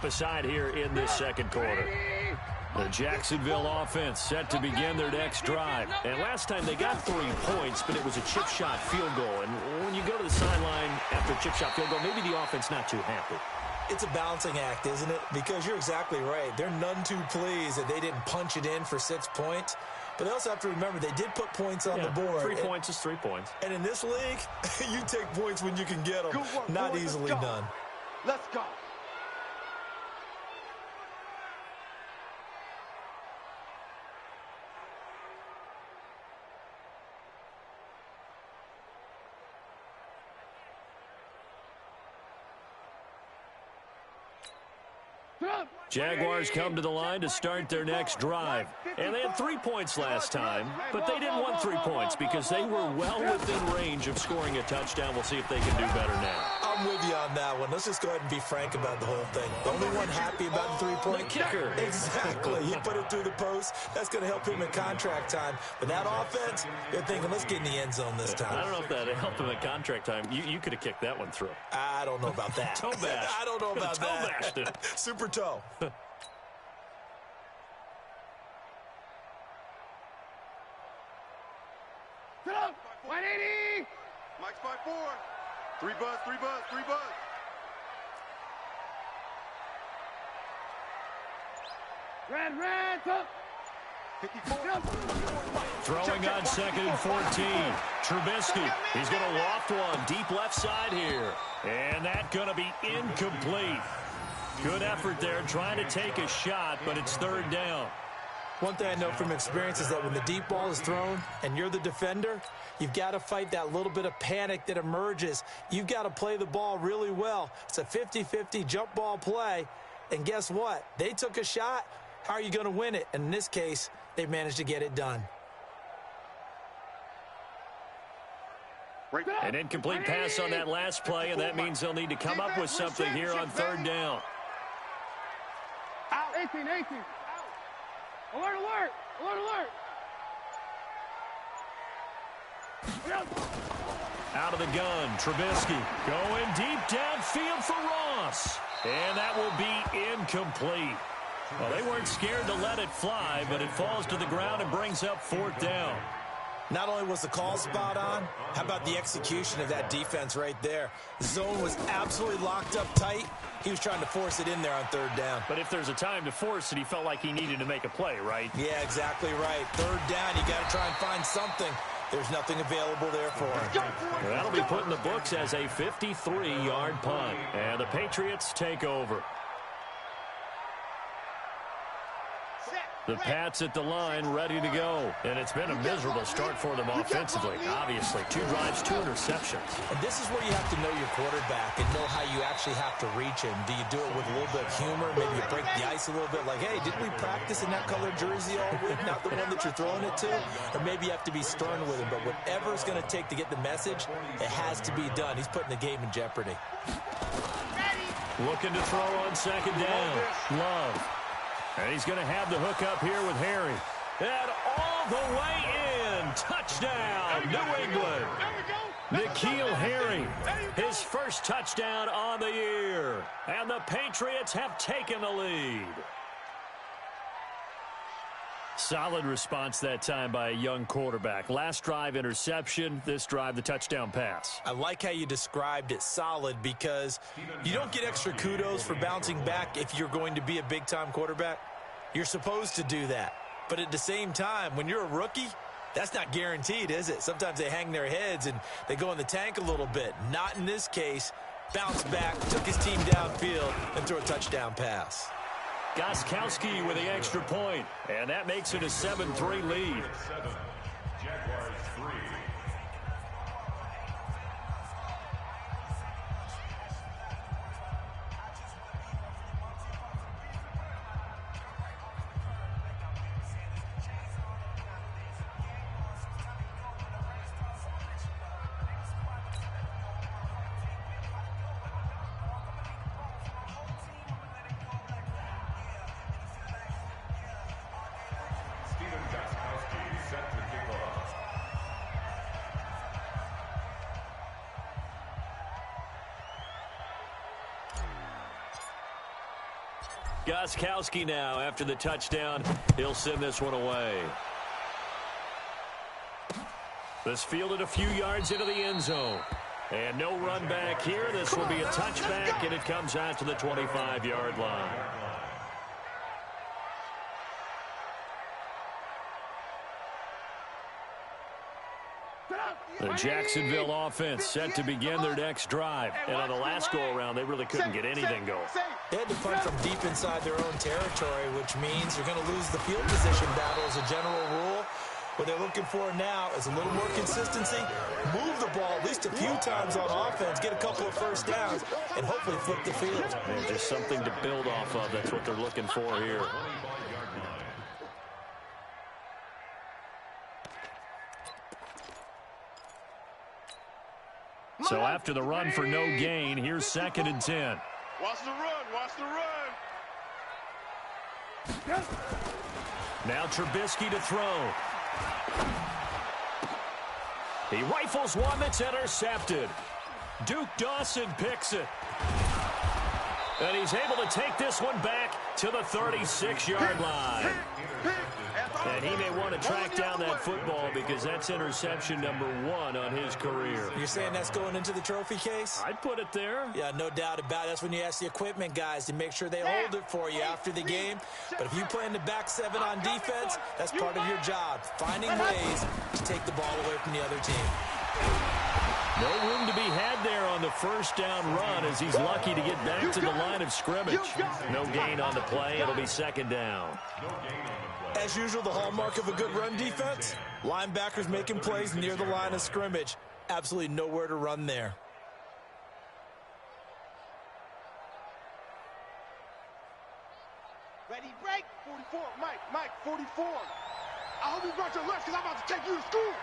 step aside here in this second quarter. The Jacksonville offense set to begin their next drive. And last time they got 3 points, but it was a chip shot field goal. And when you go to the sideline after a chip shot field goal, maybe the offense not too happy. It's a balancing act, isn't it? Because you're exactly right. They're none too pleased that they didn't punch it in for 6 points. But they also have to remember they did put points on the board. 3 points is 3 points. And in this league, you take points when you can get them. Not easily done. Let's go. Jaguars come to the line to start their next drive. And they had 3 points last time, but they didn't want 3 points because they were well within range of scoring a touchdown. We'll see if they can do better now. I'm with you on that one. Let's just go ahead and be frank about the whole thing. The only one happy about the 3-point kicker. Exactly. He put it through the post. That's going to help him in contract time. But that offense, they're thinking, let's get in the end zone this time. I don't know if that helped him in contract time. You could have kicked that one through. I don't know about that. Toe bash. I don't know about that. Toe bashed it. Super toe. Sit up. 180. Mike's by 4. 3 buzz, 3 buzz, 3 buzz. Red, up. 54. Throwing on 2nd and 14. Trubisky. He's going to loft one deep left side here. And that's going to be incomplete. Good effort there trying to take a shot, but it's 3rd down. One thing I know from experience is that when the deep ball is thrown and you're the defender, you've got to fight that little bit of panic that emerges. You've got to play the ball really well. It's a 50-50 jump ball play. And guess what? They took a shot. How are you going to win it? And in this case, they managed to get it done. An incomplete pass on that last play, and that means they'll need to come up with something here on 3rd down. Out. 18. Alert. Out of the gun, Trubisky going deep downfield for Ross. And that will be incomplete. Well, they weren't scared to let it fly, but it falls to the ground and brings up 4th down. Not only was the call spot on, how about the execution of that defense right there? The zone was absolutely locked up tight. He was trying to force it in there on 3rd down. But if there's a time to force it, he felt like he needed to make a play, right? Yeah, exactly right. 3rd down, you got to try and find something. There's nothing available there for him. That'll be put in the books as a 53-yard punt. And the Patriots take over. The Pats at the line, ready to go. And it's been a miserable start for them offensively. Obviously, 2 drives, 2 interceptions. And this is where you have to know your quarterback and know how you actually have to reach him. Do you do it with a little bit of humor? Maybe you break the ice a little bit like, hey, didn't we practice in that colored jersey all week? Not the one that you're throwing it to? Or maybe you have to be stern with him. But whatever it's going to take to get the message, it has to be done. He's putting the game in jeopardy. Looking to throw on 2nd down. Love. And he's going to have the hook up here with Harry. And all the way in. Touchdown, New England. N'Keal Harry, his first touchdown on the year. And the Patriots have taken the lead. Solid response that time by a young quarterback. Last drive, interception. This drive, the touchdown pass. I like how you described it, solid, because you don't get extra kudos for bouncing back if you're going to be a big-time quarterback. You're supposed to do that. But at the same time, when you're a rookie, that's not guaranteed, is it? Sometimes they hang their heads and they go in the tank a little bit. Not in this case. Bounced back, took his team downfield, and threw a touchdown pass. Gostkowski with the extra point, and that makes it a 7-3 lead. Gostkowski now after the touchdown. He'll send this one away. This fielded a few yards into the end zone. And no run back here. This will be a touchback, and it comes out to the 25-yard line. The Jacksonville offense set to begin their next drive. And on the last go-around, they really couldn't get anything going. They had to punt from deep inside their own territory, which means you're going to lose the field position battle as a general rule. What they're looking for now is a little more consistency, move the ball at least a few times on offense, get a couple of first downs, and hopefully flip the field. And just something to build off of. That's what they're looking for here. So after the run for no gain, here's 2nd and 10. Watch the run. Watch the run. Now Trubisky to throw. He rifles one that's intercepted. Duke Dawson picks it. And he's able to take this one back to the 36-yard line. And he may want to track down that football because that's interception number 1 on his career. You're saying that's going into the trophy case? I'd put it there. Yeah, no doubt about it. That's when you ask the equipment guys to make sure they hold it for you after the game. But if you play in the back 7 on defense, that's part of your job, finding ways to take the ball away from the other team. No room to be had there on the first down run as he's lucky to get back to the line of scrimmage. No gain on the play. It'll be 2nd down. As usual, the hallmark of a good run defense, linebackers making plays near the line of scrimmage. Absolutely nowhere to run there. Ready, break. 44. Mike, 44. I hope you brought your lunch because I'm about to take you to school.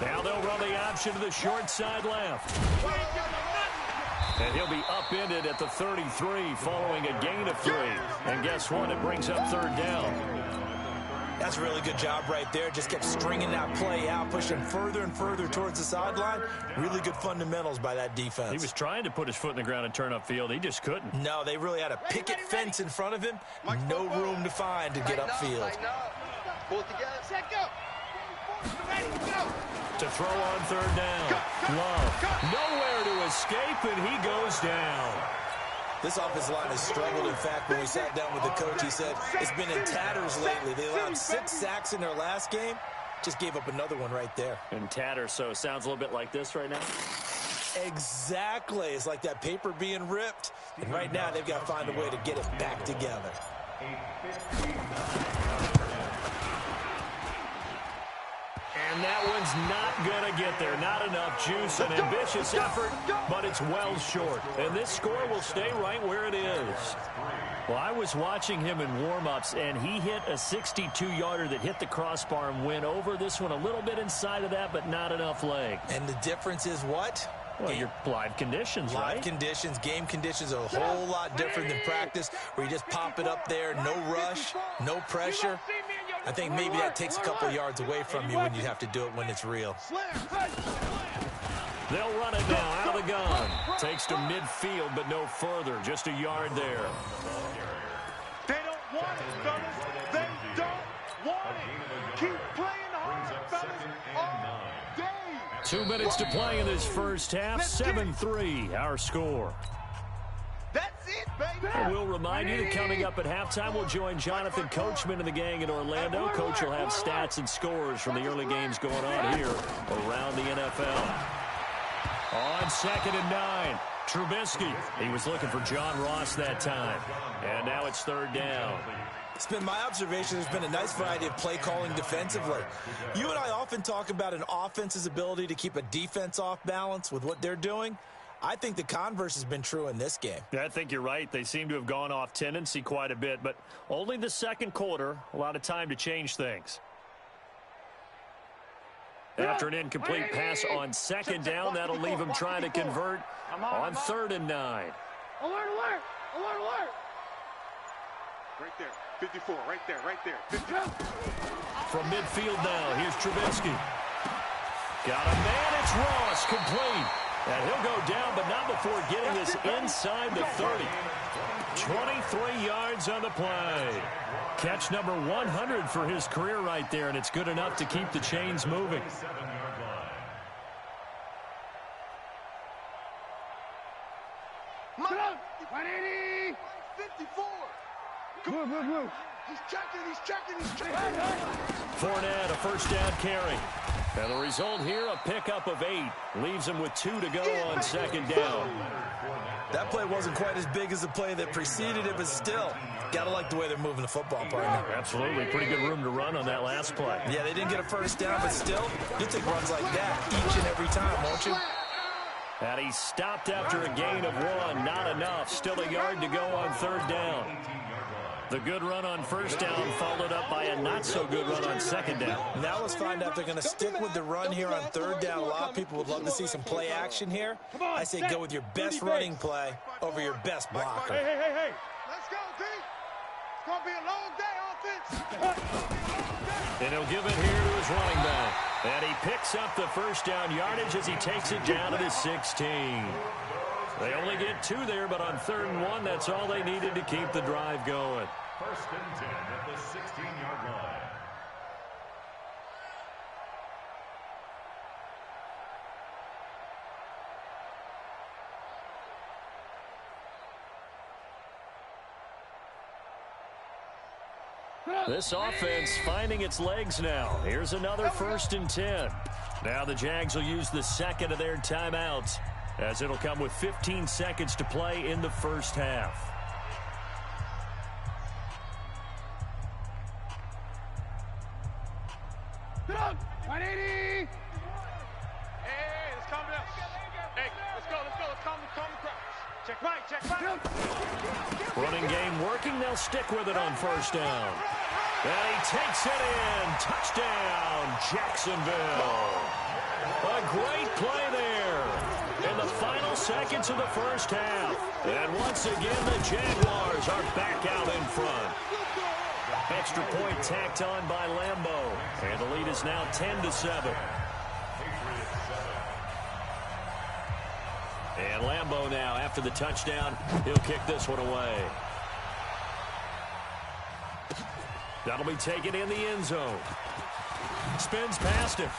Now they'll run the option to the short side left. And he'll be upended at the 33 following a gain of 3. And guess what? It brings up 3rd down. That's a really good job right there. Just kept stringing that play out, pushing further and further towards the sideline. Really good fundamentals by that defense. He was trying to put his foot in the ground and turn upfield. He just couldn't. No, they really had a picket fence in front of him. No room to find to get upfield. Pull it together. Set, go. Ready, go. To throw on 3rd down. Love. Nowhere to escape, and he goes down. This offensive line has struggled. In fact, when we sat down with the coach, he said it's been in tatters lately. They allowed 6 sacks in their last game. Just gave up another one right there. In tatters, so it sounds a little bit like this right now. Exactly. It's like that paper being ripped. And right now, they've got to find a way to get it back together. And that one's not going to get there. Not enough juice. An ambitious effort, but it's well short. And this score will stay right where it is. Well, I was watching him in warm-ups, and he hit a 62-yarder that hit the crossbar and went over. This one a little bit inside of that, but not enough leg. And the difference is what? Well, your live conditions, right? Live conditions, game conditions are a whole lot different than practice, where you just pop it up there, no rush, no pressure. I think maybe that takes a couple yards away from you when you have to do it when it's real. They'll run it now out of the gun. Takes to midfield, but no further. Just a yard there. They don't want it, fellas. They don't want it. Keep playing hard, fellas, all day. 2 minutes to play in this first half. 7-3, our score. That's it, baby. And we'll remind you that coming up at halftime, we'll join Jonathan Coachman and the gang in Orlando. Coach will have stats and scores from the early games going on here around the NFL. On 2nd and 9, Trubisky. He was looking for John Ross that time. And now it's 3rd down. It's been my observation there's been a nice variety of play calling defensively. You and I often talk about an offense's ability to keep a defense off balance with what they're doing. I think the converse has been true in this game. Yeah, I think you're right. They seem to have gone off tendency quite a bit, but only the second quarter, a lot of time to change things. After an incomplete pass on 2nd down, that'll leave him trying to convert on 3rd and 9. Alert, alert, alert, alert. Right there. 54. Right there. Right there. 50. From midfield now, here's Trubisky. Got a man, it's Ross, complete. And he'll go down, but not before getting this inside the 30. 23 yards on the play. Catch number 100 for his career right there, and it's good enough to keep the chains moving. Come on. 180. 54. Move. He's checking. Fournette, a first down carry. And the result here, a pickup of 8. Leaves him with 2 to go on second down. That play wasn't quite as big as the play that preceded it, but still, got to like the way they're moving the football, partner. Absolutely. Pretty good room to run on that last play. Yeah, they didn't get a first down, but still, you'll take runs like that each and every time, won't you? And he stopped after a gain of 1. Not enough. Still a yard to go on third down. The good run on first down followed up by a not-so-good run on second down. Now let's find out if they're going to stick with the run here on third down. A lot of people would love to see some play action here. I say go with your best running play over your best blocker. Hey. Let's go, D. It's going to be a long day, offense. And he'll give it here to his running back. And he picks up the first down yardage as he takes it down to the 16. They only get 2 there, but on 3rd and 1, that's all they needed to keep the drive going. 1st and 10 at the 16-yard line. This offense finding its legs now. Here's another 1st and 10. Now the Jags will use the second of their timeouts, as it'll come with 15 seconds to play in the first half. Get up! 180! Hey, let's calm down. Hey, let's go. Let's calm the crowd. Check right. Running game working. They'll stick with it on first down. And he takes it in. Touchdown, Jacksonville. A great play there in the final seconds of the first half. And once again, the Jaguars are back out in front. Extra point tacked on by Lambeau. And the lead is now 10-7. And Lambeau now, after the touchdown, he'll kick this one away. That'll be taken in the end zone. Spins past him.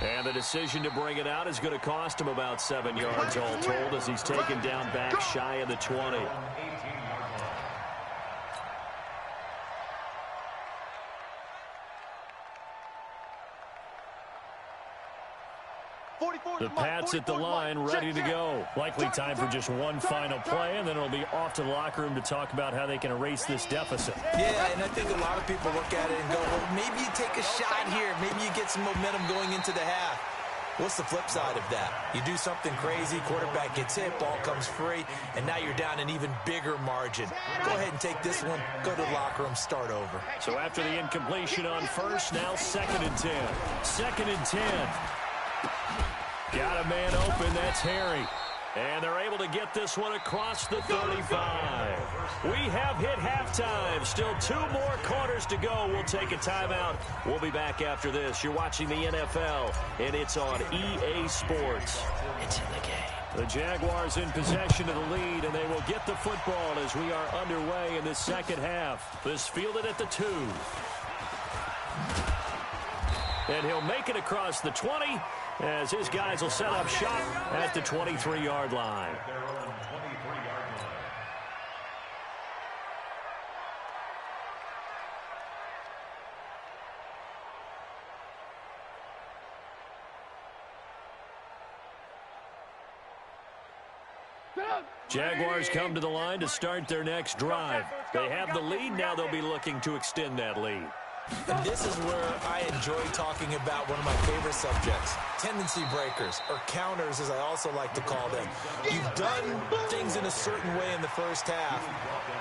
And the decision to bring it out is going to cost him about 7 yards all told, as he's taken down back shy of the 20. The Pats at the line, ready to go. Likely time for just one final play, and then it'll be off to the locker room to talk about how they can erase this deficit. Yeah, and I think a lot of people look at it and go, well, maybe you take a shot here. Maybe you get some momentum going into the half. What's the flip side of that? You do something crazy, quarterback gets hit, ball comes free, and now you're down an even bigger margin. Go ahead and take this one, go to the locker room, start over. So after the incompletion on first, now 2nd and 10. 2nd and 10. Got a man open, that's Harry. And they're able to get this one across the 35. We have hit halftime. Still 2 more quarters to go. We'll take a timeout. We'll be back after this. You're watching the NFL, and it's on EA Sports. It's in the game. The Jaguars in possession of the lead, and they will get the football as we are underway in the second half. This fielded at the 2. And he'll make it across the 20, as his guys will set up shop at the 23-yard line. Jaguars come to the line to start their next drive. They have the lead. Now they'll be looking to extend that lead. And this is where I enjoy talking about one of my favorite subjects, tendency breakers, or counters as I also like to call them. You've done things in a certain way in the first half,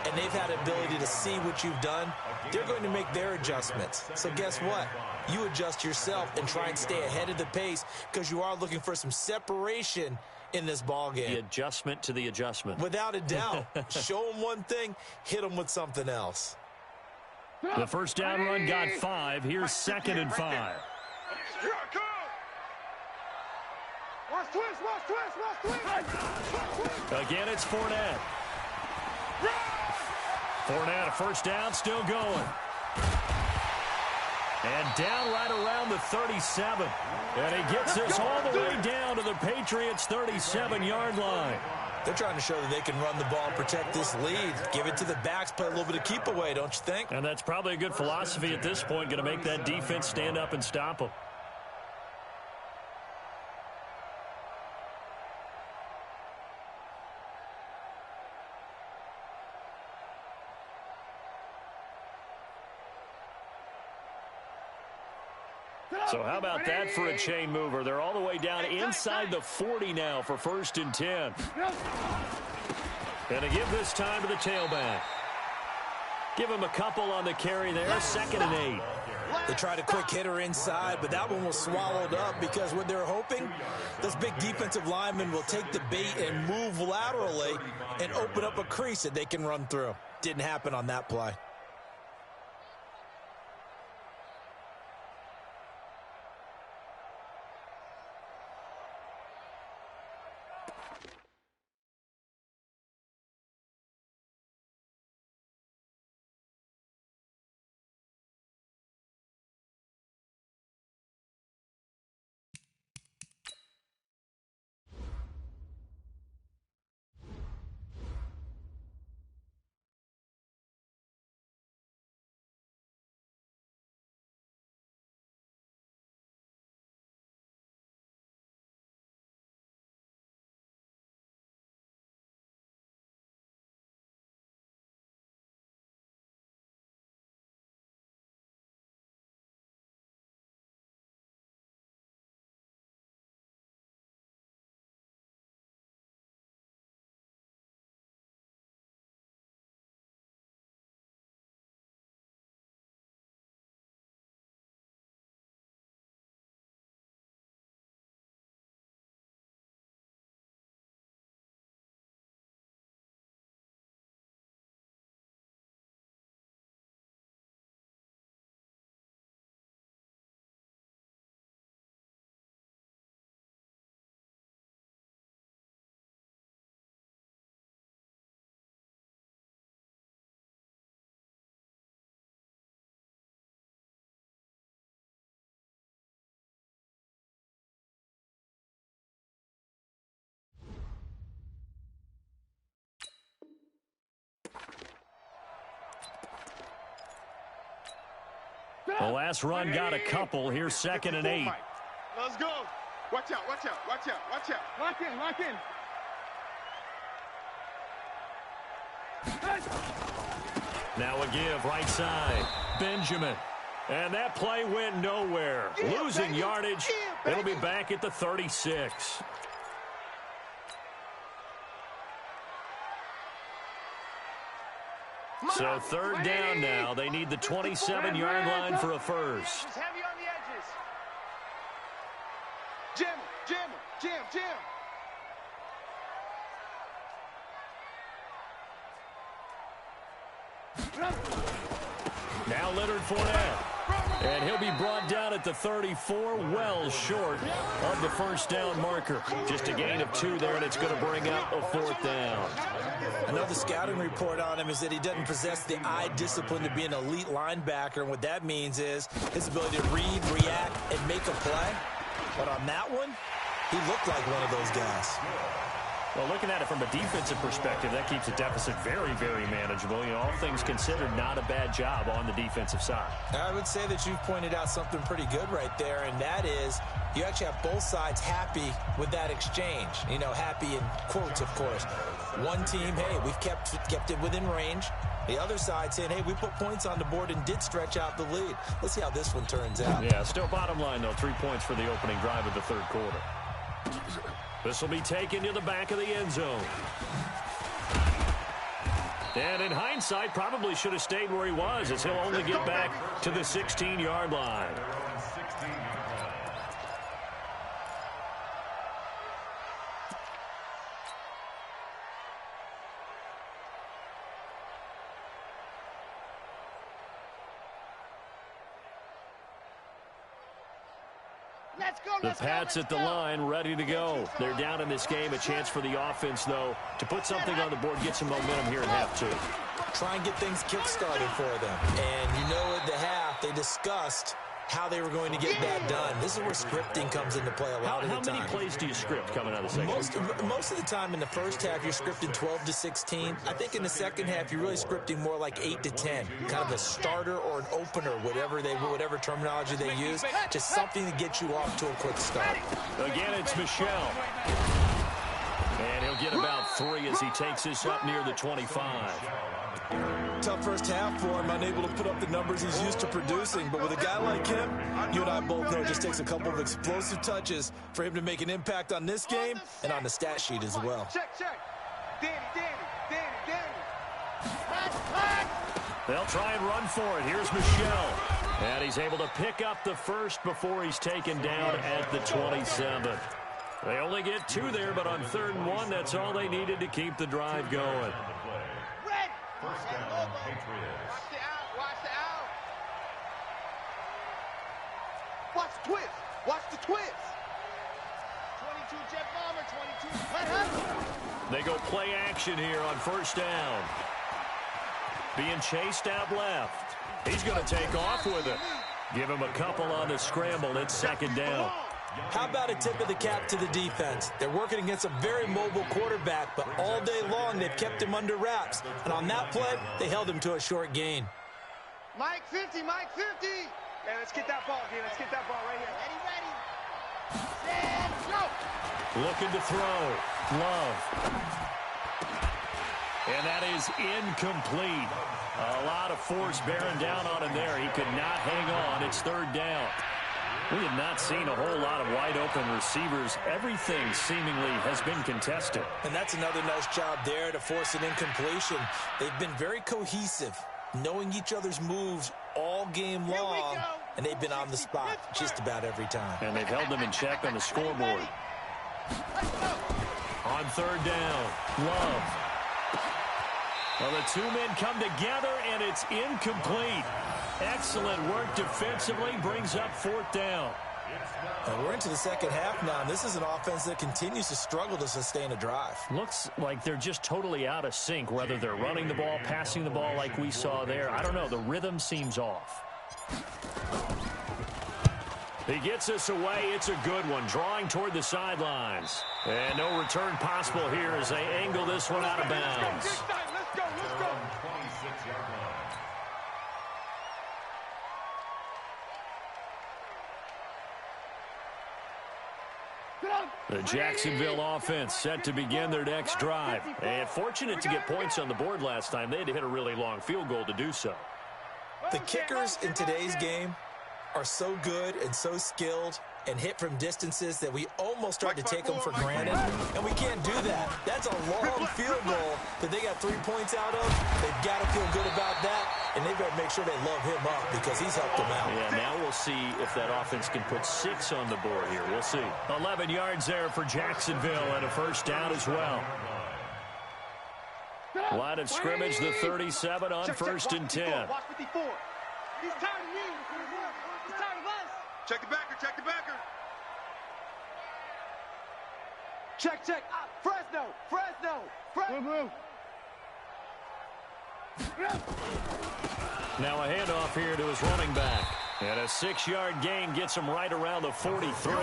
and they've had the ability to see what you've done. They're going to make their adjustments. So guess what? You adjust yourself and try and stay ahead of the pace, because you are looking for some separation in this ball game. The adjustment to the adjustment. Without a doubt. Show them one thing, hit them with something else. The first down run got 5. Here's 2nd and 5. Again, it's Fournette. Fournette, a first down, still going. And down right around the 37. And he gets us all the way down to the Patriots' 37-yard line. They're trying to show that they can run the ball, protect this lead. Give it to the backs, play a little bit of keep away, don't you think? And that's probably a good philosophy at this point, going to make that defense stand up and stop them. So how about that for a chain mover? They're all the way down inside the 40 now for 1st and 10. Going to give this time to the tailback. Give him a couple on the carry there. 2nd and 8. They tried a quick hitter inside, but that one was swallowed up because what they're hoping, those big defensive linemen will take the bait and move laterally and open up a crease that they can run through. Didn't happen on that play. The last run got a couple. Here's 2nd and 8. Let's go. Watch out, watch out, watch out, watch out. Lock in, lock in. Now a give, right side. Benjamin. And that play went nowhere. Losing yardage. It'll be back at the 36. So 3rd down now. They need the 27-yard line for a first. Heavy on the edges. Jam, jam, jam, jam. Now Leonard Fournette. And he'll be brought down at the 34, well short of the first down marker. Just a gain of 2 there, and it's going to bring up a 4th down. Another scouting report on him is that he doesn't possess the eye discipline to be an elite linebacker, and what that means is his ability to read, react, and make a play. But on that one, he looked like one of those guys. Well, looking at it from a defensive perspective, that keeps the deficit very, very manageable. You know, all things considered, not a bad job on the defensive side. I would say that you've pointed out something pretty good right there, and that is you actually have both sides happy with that exchange. You know, happy in quotes, of course. One team, hey, we've kept it within range. The other side saying, hey, we put points on the board and did stretch out the lead. Let's see how this one turns out. Yeah, still bottom line, though, 3 points for the opening drive of the 3rd quarter. This will be taken to the back of the end zone. And in hindsight, probably should have stayed where he was, as he'll only get back to the 16-yard line. The Pats at the line, ready to go. They're down in this game. A chance for the offense, though, to put something on the board, get some momentum here in half two. Try and get things kick-started for them. And you know at the half, they discussed how they were going to get that done. This is where scripting comes into play a lot of the time. How many plays do you script coming out of the second? Most of the time in the first half, you're scripting 12 to 16. I think in the second half, you're really scripting more like 8 to 10. Kind of a starter or an opener, whatever terminology they use. Just something to get you off to a quick start. Again, it's Michelle. And he'll get about 3 as he takes this up near the 25. Tough first half for him, unable to put up the numbers he's used to producing. But with a guy like him, you and I both know it just takes a couple of explosive touches for him to make an impact on this game and on the stat sheet as well. Check. Danny. They'll try and run for it. Here's Michelle. And he's able to pick up the first before he's taken down at the 27. They only get 2 there, but on 3rd and 1, that's all they needed to keep the drive going. First down, Patriots. Watch the out. Watch the twist. Watch the twist. 22 jet bomber, 22. They go play action here on 1st down. Being chased out left. He's going to take off with it. Give him a couple on the scramble. It's 2nd down. How about a tip of the cap to the defense? They're working against a very mobile quarterback, but all day long they've kept him under wraps. And on that play, they held him to a short gain. Mike 50. Hey, let's get that ball here. Let's get that ball right here. Ready. Stand, go. Looking to throw. Love. And that is incomplete. A lot of force bearing down on him there. He could not hang on. It's 3rd down. We have not seen a whole lot of wide-open receivers. Everything seemingly has been contested. And that's another nice job there to force an incompletion. They've been very cohesive, knowing each other's moves all game long, and they've been on the spot just about every time. And they've held them in check on the scoreboard. On 3rd down, Love. Well, the 2 men come together, and it's incomplete. Excellent work defensively, brings up 4th down. And we're into the second half now, and this is an offense that continues to struggle to sustain a drive. Looks like they're just totally out of sync, whether they're running the ball, passing the ball like we saw there. I don't know. The rhythm seems off. He gets us away. It's a good one, drawing toward the sidelines. And no return possible here as they angle this one out of bounds. Let's go. 26-yard line. The Jacksonville offense set to begin their next drive. And fortunate to get points on the board last time. They had to hit a really long field goal to do so. The kickers in today's game are so good and so skilled and hit from distances that we almost start to take them for granted, and we can't do that. That's a long field goal that they got 3 points out of. They've got to feel good about that, and they've got to make sure they love him up because he's helped them out. Yeah, now we'll see if that offense can put 6 on the board here. We'll see. 11 yards there for Jacksonville and a 1st down as well. Line of scrimmage, the 37 on 1st and 10. Watch 54. He's tired of you. He's tired of us. Check the backer. Check. Fresno. Now a handoff here to his running back. And a 6-yard gain gets him right around the 43.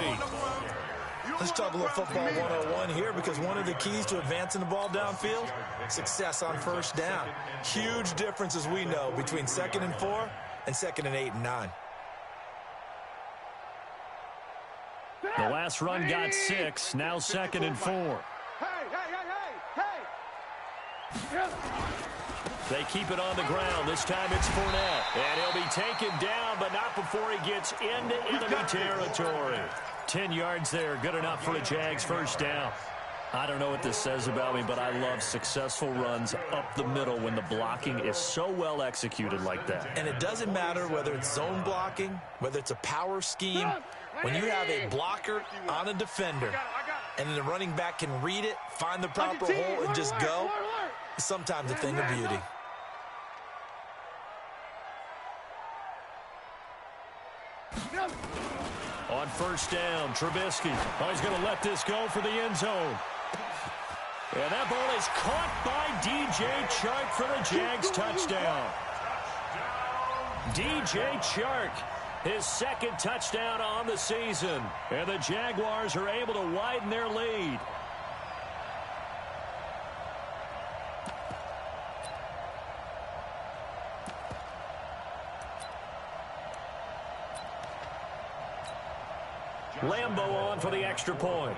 Let's talk a little football 101 here, because one of the keys to advancing the ball downfield, success on 1st down. Huge difference, as we know, between 2nd and 4 and 2nd and 8 and 9. The last run got 6, now 2nd and 4. Hey. They keep it on the ground. This time it's Fournette. And he'll be taken down, but not before he gets into enemy territory. 10 yards there, good enough for a Jags 1st down. I don't know what this says about me, but I love successful runs up the middle when the blocking is so well executed like that. And it doesn't matter whether it's zone blocking, whether it's a power scheme. When you have a blocker on a defender and the running back can read it, find the proper hole, and just go, it's sometimes a thing of beauty. On first down, Trubisky. Oh, he's going to let this go for the end zone. And that ball is caught by DJ Chark for the Jags touchdown. DJ Chark, his second touchdown on the season. And the Jaguars are able to widen their lead. Lambeau on for the extra point.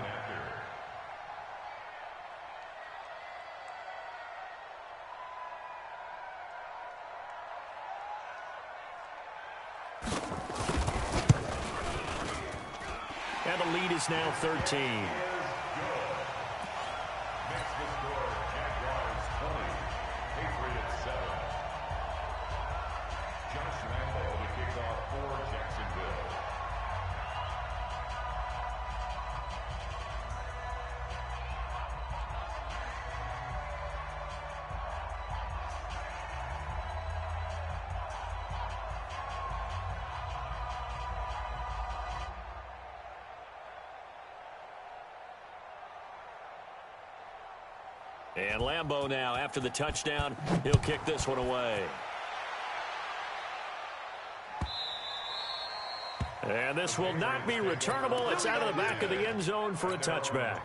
And the lead is now 13. And Lambeau now, after the touchdown, he'll kick this one away. And this will not be returnable. It's out of the back of the end zone for a touchback.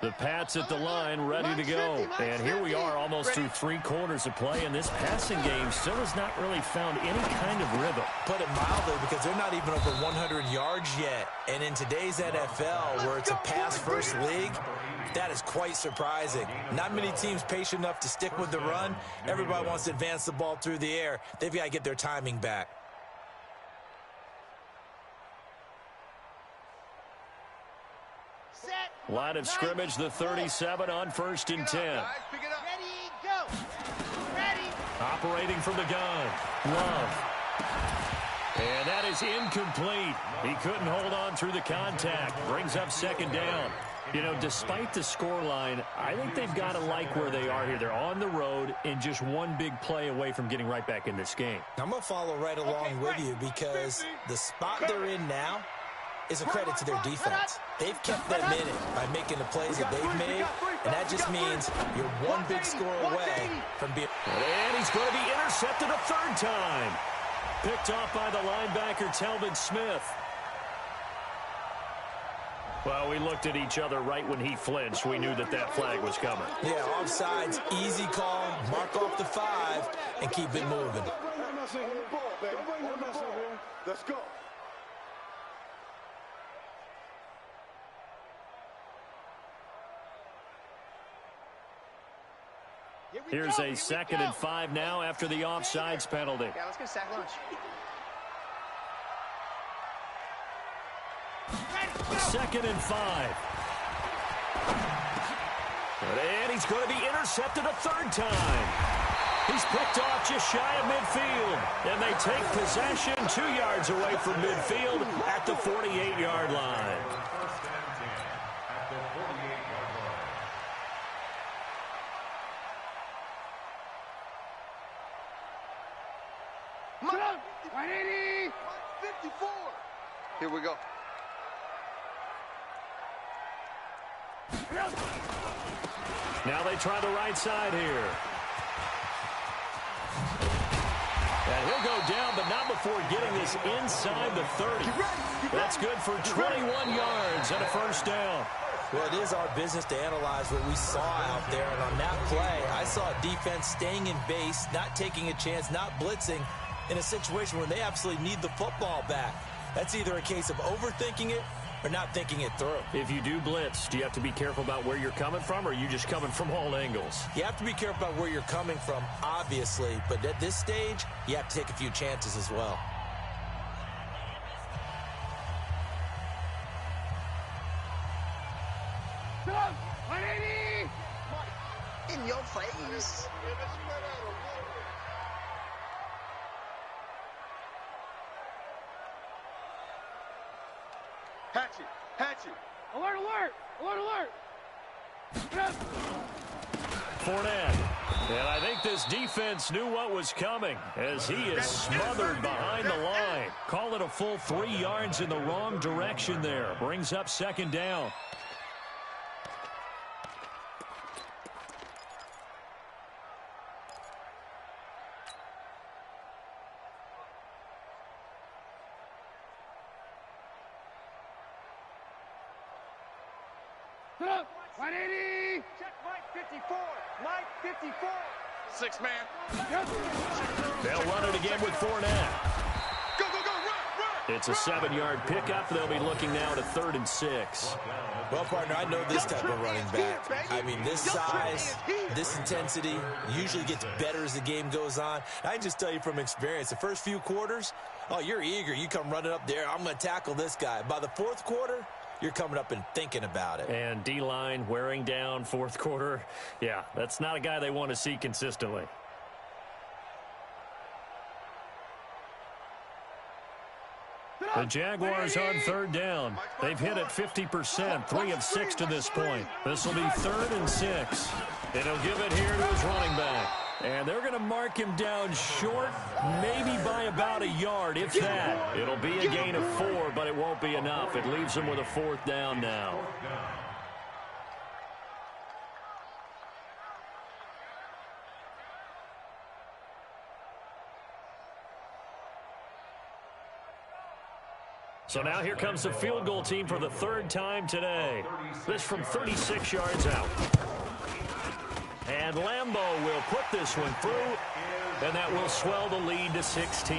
The Pats at the line, ready to go. And here we are almost through 3 quarters of play, and this passing game still has not really found any kind of rhythm. Put it mildly, because they're not even over 100 yards yet. And in today's NFL, where it's a pass-first league, that is quite surprising. Not many teams patient enough to stick with the run. Everybody wants to advance the ball through the air. They've got to get their timing back. Line of scrimmage, the 37 on 1st and 10. Ready, go. Ready. Operating from the gun. Love. And that is incomplete. He couldn't hold on through the contact. Brings up 2nd down. You know, despite the scoreline, I think they've got to like where they are here. They're on the road and just one big play away from getting right back in this game. I'm going to follow right along with you, because the spot they're in now is a credit to their defense. They've kept them in it by making the plays that they've made, and that just means you're one big score away from being... And he's going to be intercepted a 3rd time. Picked off by the linebacker, Telvin Smith. Well, we looked at each other right when he flinched. We knew that that flag was coming. Yeah, offsides, easy call, mark off the 5, and keep it moving. Let's go. Here's a 2nd and 5 now after the offsides penalty. Yeah, let's get a sack lunch. 2nd and 5. And he's going to be intercepted a 3rd time. He's picked off just shy of midfield. And they take possession 2 yards away from midfield at the 48-yard line. Here we go. Now they try the right side here. And he'll go down, but not before getting this inside the 30. That's good for 21 yards and a 1st down. Well, it is our business to analyze what we saw out there. And on that play, I saw a defense staying in base, not taking a chance, not blitzing in a situation where they absolutely need the football back. That's either a case of overthinking it or not thinking it through. If you do blitz, do you have to be careful about where you're coming from, or are you just coming from all angles? You have to be careful about where you're coming from, obviously. But at this stage, you have to take a few chances as well. In your face. Hatchet. Hatchet. Alert, alert. Alert, alert. Fournette. And I think this defense knew what was coming as he is smothered behind the line. Call it a full 3 yards in the wrong direction there. Brings up second down. Up. 180. Check Mike 54. Mike 54. 6 man. They'll run it again with Fournette. Go, go, go. Run. It's a 7-yard pickup. They'll be looking now to 3rd and 6. Well, partner, I know this type of running back. I mean, this size, this intensity usually gets better as the game goes on. I can just tell you from experience, the first few quarters, oh, you're eager. You come running up there. I'm going to tackle this guy. By the 4th quarter, you're coming up and thinking about it. And D-line wearing down 4th quarter. Yeah, that's not a guy they want to see consistently. The Jaguars on 3rd down. They've hit it 50%, 3 of 6 to this point. This will be 3rd and 6. And he'll give it here to his running back. And they're going to mark him down short, maybe by about a yard, if that. It'll be a gain of 4, but it won't be enough. It leaves him with a 4th down now. So now here comes the field goal team for the 3rd time today. This from 36 yards out. And Lambeau will put this one through, and that will swell the lead to 16.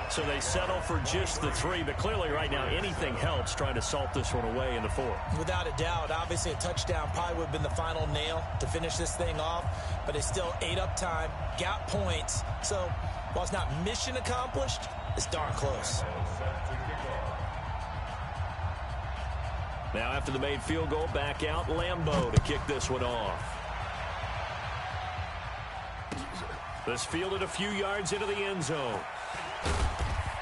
So they settle for just the 3, but clearly right now anything helps trying to salt this one away in the 4th. Without a doubt, obviously a touchdown probably would have been the final nail to finish this thing off, but it's still ate up time, got points. So while it's not mission accomplished, it's darn close. Now after the made field goal, back out Lambeau to kick this one off. This fielded a few yards into the end zone.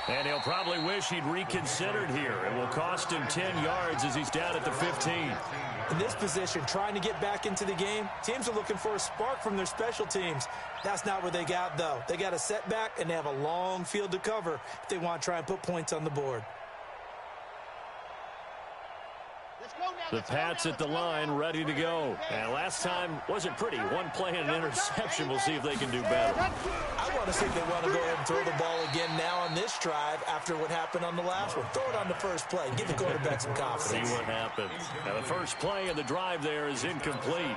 And he'll probably wish he'd reconsidered here. It will cost him 10 yards as he's down at the 15. In this position, trying to get back into the game, teams are looking for a spark from their special teams. That's not what they got, though. They got a setback, and they have a long field to cover if they want to try and put points on the board. The Pats at the line, ready to go. And last time wasn't pretty. One play and an interception. We'll see if they can do better. I want to see if they want to go ahead and throw the ball again now on this drive after what happened on the last one. Throw it on the first play. Give the quarterback some confidence. See what happens. Now the first play of the drive there is incomplete.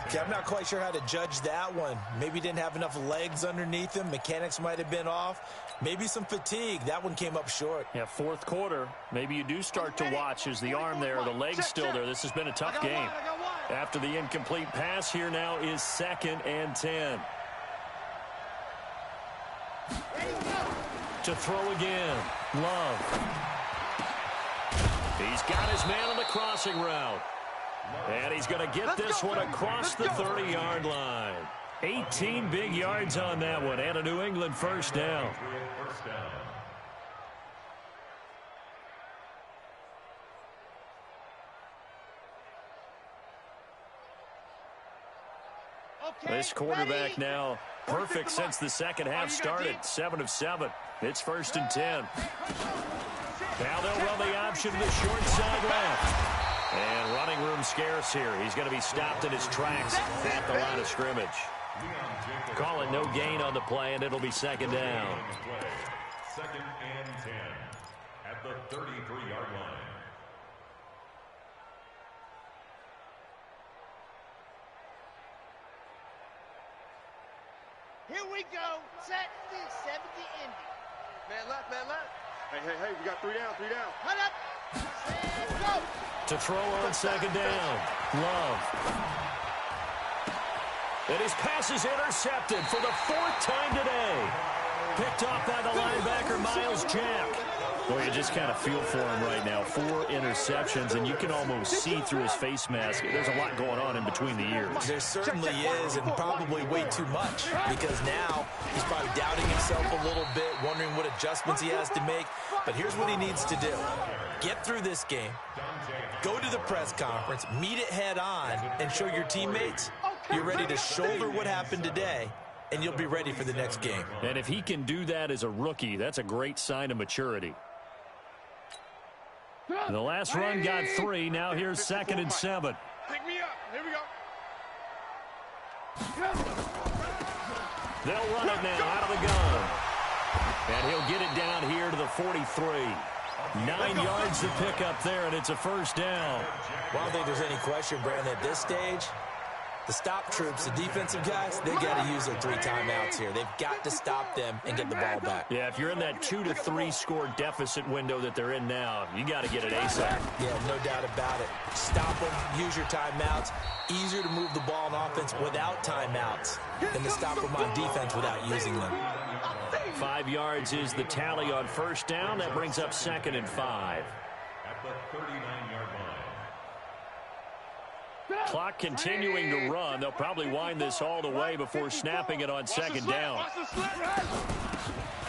Okay, I'm not quite sure how to judge that one. Maybe didn't have enough legs underneath him. Mechanics might have been off. Maybe some fatigue. That one came up short. Yeah, 4th quarter. Maybe you do start to watch as the arm there, the leg's still there. This has been a tough game. After the incomplete pass, here now is 2nd and 10. To throw again. Love. He's got his man on the crossing route. And he's going to get this one across the 30-yard line. 18 big yards on that one, and a New England 1st down. This quarterback now perfect since the second half started. 7 of 7. It's 1st and 10. Now they'll run the option to the short side left. And running room scarce here. He's going to be stopped in his tracks at the line of scrimmage. Call it no gain on the play, and it'll be 2nd down. 2nd and 10 at the 33-yard line. Here we go. Set the 70 Indy. Man left, man left. Hey, we got 3 down, 3 down. Hunt up. And go. To throw on 2nd down. Love. And his pass is intercepted for the 4th time today. Picked off by the linebacker, Miles Jack. Boy, you just kind of feel for him right now. 4 interceptions, and you can almost see through his face mask. There's a lot going on in between the ears. There certainly is, and probably way too much, because now he's probably doubting himself a little bit, wondering what adjustments he has to make. But here's what he needs to do. get through this game, go to the press conference, meet it head on, and show your teammates you're ready to shoulder what happened today, and you'll be ready for the next game. And if he can do that as a rookie, that's a great sign of maturity. The last run got 3. Now here's 2nd and 7. Pick me up. Here we go. They'll run it now out of the gun. And he'll get it down here to the 43. 9 yards to pick up there, and it's a first down. Well, I don't think there's any question, Brandon, at this stage, the stop troops, the defensive guys, they got to use their 3 timeouts here. They've got to stop them and get the ball back. Yeah, if you're in that 2 to 3 score deficit window that they're in now, you got to get it ASAP. Yeah, no doubt about it. Stop them, use your timeouts. Easier to move the ball on offense without timeouts than to stop them on defense without using them. 5 yards is the tally on first down. That brings up 2nd and 5. At the 39-yard line. Clock continuing to run. They'll probably wind this all the way before snapping it on 2nd down.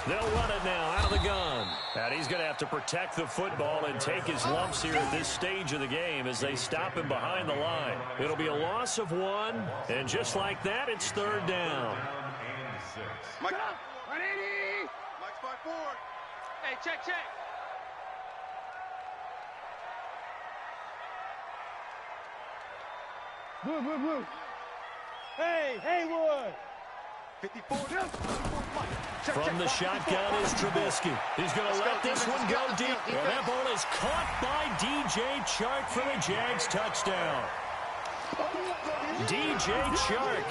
They'll run it now out of the gun. And he's going to have to protect the football and take his lumps here at this stage of the game as they stop him behind the line. It'll be a loss of 1, and just like that, it's 3rd down. Mike, 180. Mike's 5 forward. Hey, check. Blue. Hey, Haywood. 54. From the shotgun is Trubisky. He's going to let this one go deep. And that ball is caught by DJ Chark for the Jags touchdown. DJ Chark,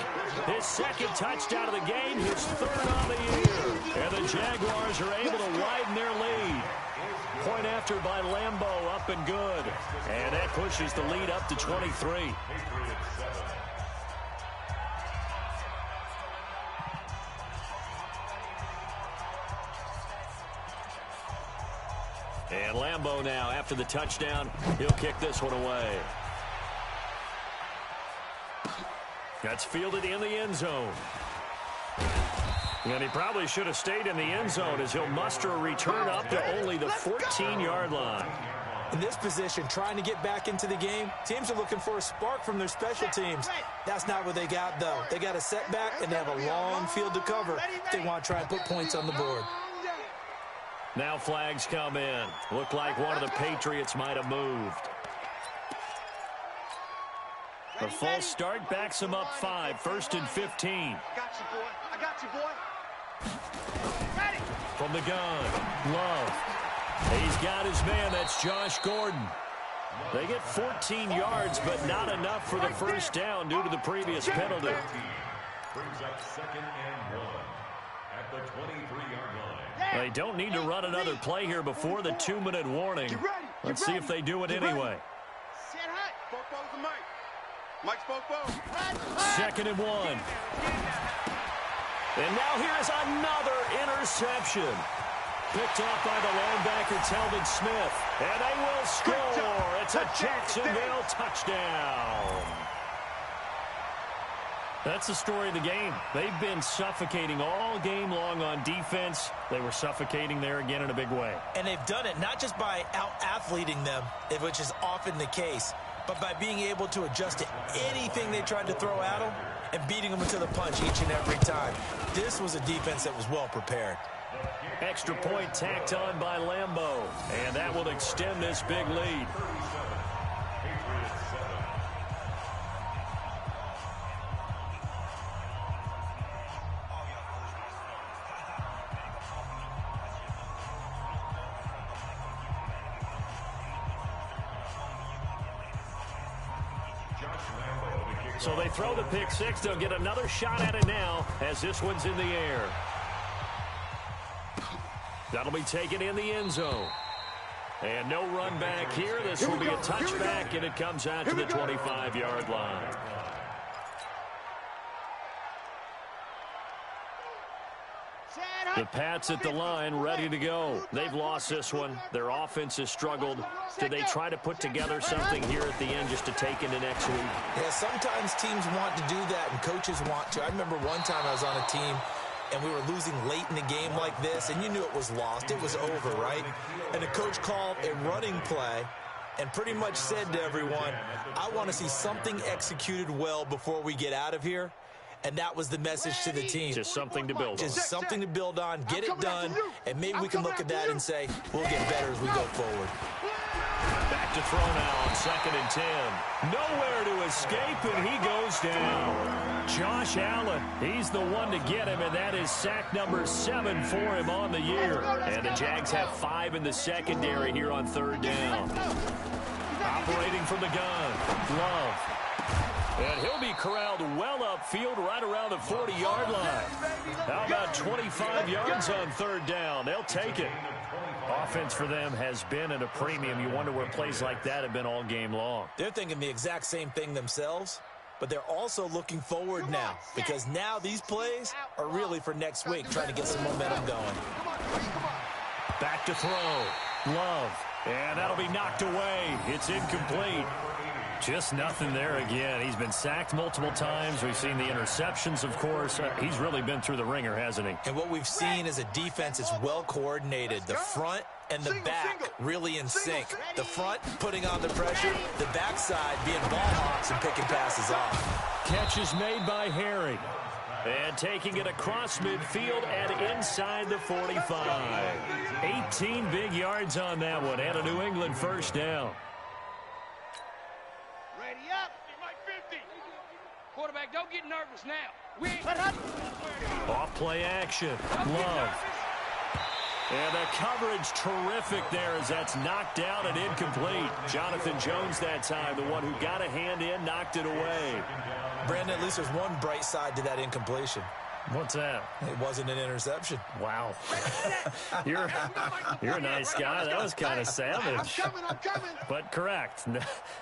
his 2nd touchdown of the game, his 3rd on the year. And the Jaguars are able to widen their lead. Point after by Lambeau, up and good. And that pushes the lead up to 23. And Lambeau now, after the touchdown, he'll kick this one away. That's fielded in the end zone. And he probably should have stayed in the end zone as he'll muster a return up to only the 14-yard line. In this position, trying to get back into the game, teams are looking for a spark from their special teams. That's not what they got, though. They got a setback, and they have a long field to cover if they want to try and put points on the board. Now flags come in. Looked like one of the Patriots might have moved. A false start backs him up 5, 1st and 15. I got you, boy. From the gun, Love. He's got his man, that's Josh Gordon. They get 14 yards, but not enough for the first down due to the previous penalty. Brings up 2nd and 1 at the 23-yard line. They don't need to run another play here before the 2-minute warning. Let's see if they do it anyway. Mike's 2nd and 1. And now here's another interception. Picked off by the linebacker, Telvin Smith. And they will score. It's a Jacksonville touchdown. That's the story of the game. They've been suffocating all game long on defense. They were suffocating there again in a big way. And they've done it not just by out-athleting them, which is often the case, but by being able to adjust to anything they tried to throw at them and beating them to the punch each and every time. This was a defense that was well prepared. Extra point tacked on by Lambeau, and that will extend this big lead. So they throw the pick six. They'll get another shot at it now as this one's in the air. That'll be taken in the end zone. And no run back here. This will be a touchback, and it comes out to the 25-yard line. The Pats at the line, ready to go. They've lost this one. Their offense has struggled. Do they try to put together something here at the end just to take into next week? Yeah, sometimes teams want to do that and coaches want to. I remember one time I was on a team and we were losing late in the game like this, and you knew it was lost. It was over, right? And the coach called a running play and pretty much said to everyone, I want to see something executed well before we get out of here. And that was the message to the team. Just something to build on. Just something to build on, get it done, and maybe we can look at that and say, we'll get better as we go forward. Back to throw now on 2nd and 10. Nowhere to escape, and he goes down. Josh Allen, he's the one to get him, and that is sack number 7 for him on the year. And the Jags have 5 in the secondary here on 3rd down. Operating from the gun, Love. And he'll be corralled well upfield right around the 40-yard line. How about 25 yards on 3rd down? They'll take it. Offense for them has been at a premium. You wonder where plays like that have been all game long. They're thinking the exact same thing themselves, but they're also looking forward now because now these plays are really for next week, trying to get some momentum going. Back to throw. Love. And that'll be knocked away. It's incomplete. Just nothing there again. He's been sacked multiple times. We've seen the interceptions, of course. He's really been through the ringer, hasn't he? And what we've seen is a defense that's well coordinated. The front and the back really in sync. The front putting on the pressure. The backside being ball hawks and picking passes off. Catch is made by Harry. And taking it across midfield and inside the 45. 18 big yards on that one. And a New England 1st down. Ready up. Quarterback, don't get nervous now. Off play action. Love. And the coverage terrific there as that's knocked down and incomplete. Jonathan Jones that time, the one who got a hand in, knocked it away. Brandon, at least there's one bright side to that incompletion. What's that? It wasn't an interception. Wow. You're a nice guy. That was kind of savage. I'm coming. But correct.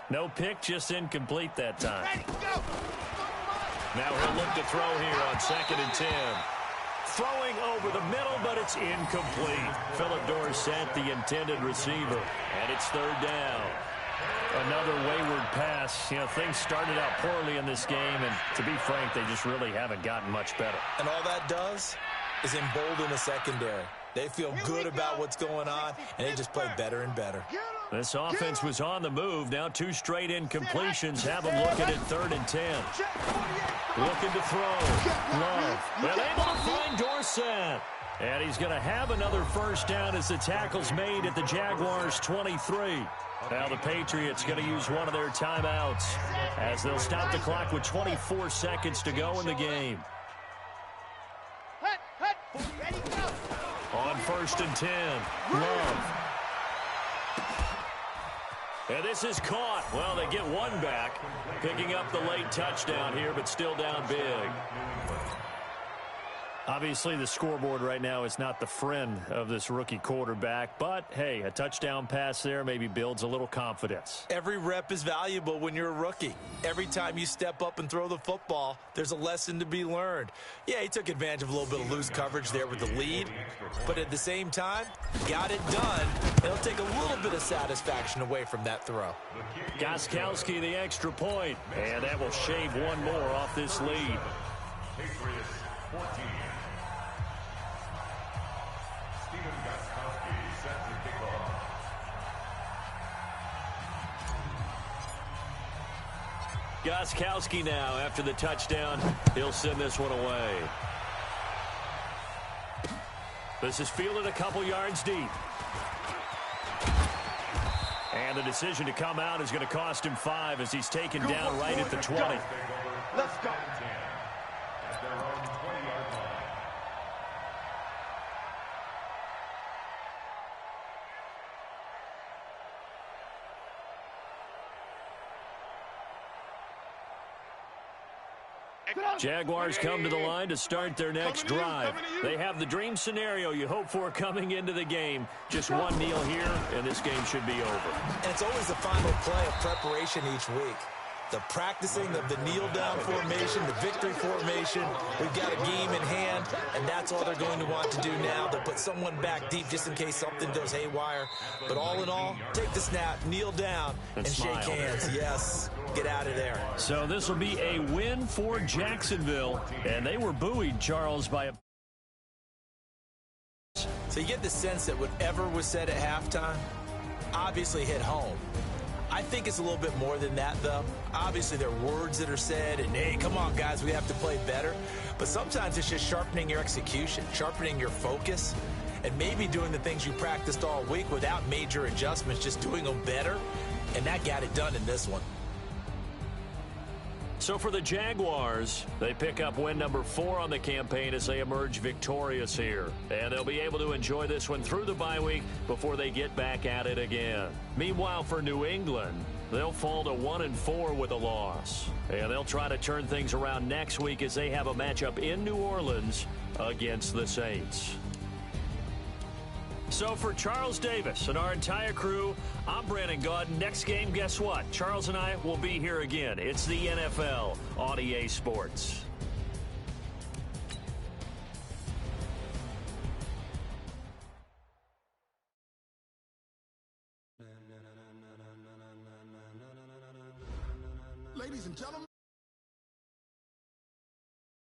No pick, just incomplete that time. Ready, go. Now he'll look to throw here on 2nd and 10. Throwing over the middle, but it's incomplete. Philip Dorsett, the intended receiver. And it's 3rd down. Another wayward pass. You know, things started out poorly in this game, and to be frank, they just really haven't gotten much better. And all that does is embolden the secondary. They feel good about what's going on, and they just play better and better. This offense was on the move. Now 2 straight incompletions have them looking at 3rd and 10. Looking to throw. Love. And able to find Dorsett. And he's going to have another 1st down as the tackle's made at the Jaguars' 23. Now the Patriots going to use one of their timeouts as they'll stop the clock with 24 seconds to go in the game. Ready, go. On 1st and 10, Love. And this is caught. Well, they get one back, picking up the late touchdown here, but still down big. Obviously, the scoreboard right now is not the friend of this rookie quarterback, but, hey, a touchdown pass there maybe builds a little confidence. Every rep is valuable when you're a rookie. Every time you step up and throw the football, there's a lesson to be learned. Yeah, he took advantage of a little bit of loose coverage there with the lead, but at the same time, got it done. It'll take a little bit of satisfaction away from that throw. Gostkowski, the extra point, and that will shave one more off this lead. Patriots 14. Set to kick off. Gostkowski now, after the touchdown, he'll send this one away. This is fielded a couple yards deep. And the decision to come out is going to cost him 5 as he's taken down right at the 20. Let's go. At their own 20-yard line. Jaguars come to the line to start their next drive. They have the dream scenario you hope for coming into the game. Just one kneel here, and this game should be over. And it's always the final play of preparation each week. The practicing of the kneel-down formation, the victory formation. We've got a game in hand, and that's all they're going to want to do now. They'll put someone back deep just in case something goes haywire. But all in all, take the snap, kneel down, and shake hands. Yes, get out of there. So this will be a win for Jacksonville, and they were buoyed, Charles, by a So you get the sense that whatever was said at halftime obviously hit home. I think it's a little bit more than that, though. Obviously, there are words that are said, and, hey, come on, guys, we have to play better. But sometimes it's just sharpening your execution, sharpening your focus, and maybe doing the things you practiced all week without major adjustments, just doing them better. And that got it done in this one. So for the Jaguars, they pick up win number 4 on the campaign as they emerge victorious here. And they'll be able to enjoy this one through the bye week before they get back at it again. Meanwhile, for New England, they'll fall to 1-4 with a loss. And they'll try to turn things around next week as they have a matchup in New Orleans against the Saints. So for Charles Davis and our entire crew, I'm Brandon Gaudin. Next game, guess what? Charles and I will be here again. It's the NFL on EA Sports. Ladies and gentlemen.